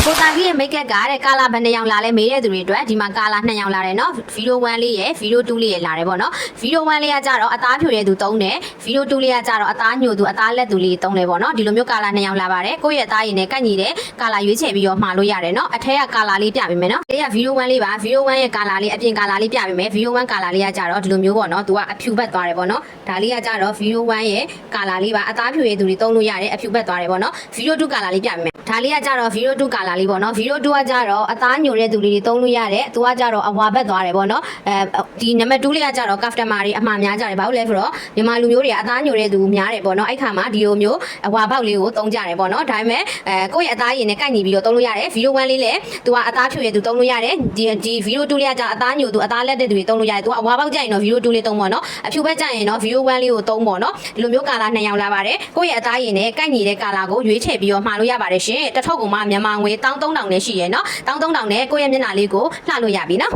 ကိုတာကြီးရဲ့ make up ကတဲ့ကာလာဘယ်နှယောင်လာလဲမေးတဲ့သူတွေအတွက်ဒီမှာကာလာ2ယောင်လာတယ်နော်ဗီဒီယို1လေးရယ်ဗီဒီယို2လေးရယ်လာတယ်ပေါ့နော်ဗီဒီယို1လေးကကြတော့အသားဖြူတဲ့သူသုံးတယ်ဗီဒီယို2လေးကကြတော့အသားညိုသူအသားလက်သူလေးသုံးတယ်ပေါ့နော်ဒီလိုမျိုးကာလာ2ယောင်လာပါတယ်ကိုယ့်ရဲ့အသားရည်နဲ့ကန့်ညီတဲ့ကာလာရွေးချယ်ပြီးတော့မှာလို့ရတယ်နော်အထက်ကကာလာလေးပြပေးမယ်နော်ဒီကဗီဒီယို1လေးပါဗီဒီယို1ရဲ့ကာလာလေးအပြင်ကာလာလေးပြပေးမယ်ဗီဒီယို1ကာလာလေးကကြတော့ဒီလိုမျိုးပေါ့နော်သူကအဖြူဘက်သွားတယ်ပေါ့နော်ဒါလေးကကြတော့ဗီဒီယို1ရဲ့ကာလာလေးပါအသားဖြူတဲ့သူတွေသုံးလို့ရတယ်အဖြူဘက်သွားတယ်ပေါ့နော်ဗီဒီယို2ကာလာလေးပြပေးမယ်ဒါလေးကကြတော့ဗီဒီယို2ကာလာလေးပေါ့နော်ဗီဒီယို2ကကြတော့အသားညိုတဲ့သူတွေသုံးလို့ရတယ်သူကကြတော့အဝါဘက်သွားတယ်ပေါ့နော်ဒီနံပါတ်2လေးကကြတော့ customer တွေအမှားများကြတယ်ဘာလို့လဲဆိုတော့မြန်မာလူမျိုးတွေကအသားညိုတဲ့သူများတယ်ပေါ့နော်အဲ့ခါမှာဒီလိုမျိုးအဝါဘောက်လေးကိုသုံးကြတယ်ပေါ့နော်ဒါပေမဲ့ကိုယ့်ရဲ့အသားရည်နဲ့ကိုက်ညီပြီးတော့သုံးလို့ရတယ်ဗီဒီယို1လေးလည်းသူကအသားဖြူရဲ့သူသုံးလို့ရတယ်ဒီဗီဒီယို2လေးကကြအသားညိုသူအသားလက်တဲ့သူတွေသုံးလို့ရတယ်သူကအဝါဘောက်ကြရင်တော့ဗီဒီယို2လေးသုံးပေါ့နော်အဖြူဘက်ကြရင်တော့ဗီဒီယို1လေးကိုသုံးပေါ့နော်ဒီလိုမျိုးကာလာ2ယောက်လာပါတယ်ကိုယ့်ရဲ့အသားရည်နဲ့ကိုက်ညီတဲ့ကာလာကိုရွေးချယ်ပြီးတော့မှာလို့ရပါတယ်ရှင်တစ်ထုပ်ကမှမြန်မာငွေ13000နဲ့ရှိရယ်နော်13000နဲ့ကိုယ့်ရဲ့မျက်နှာလေးကိုလှလို့ရပြီနော်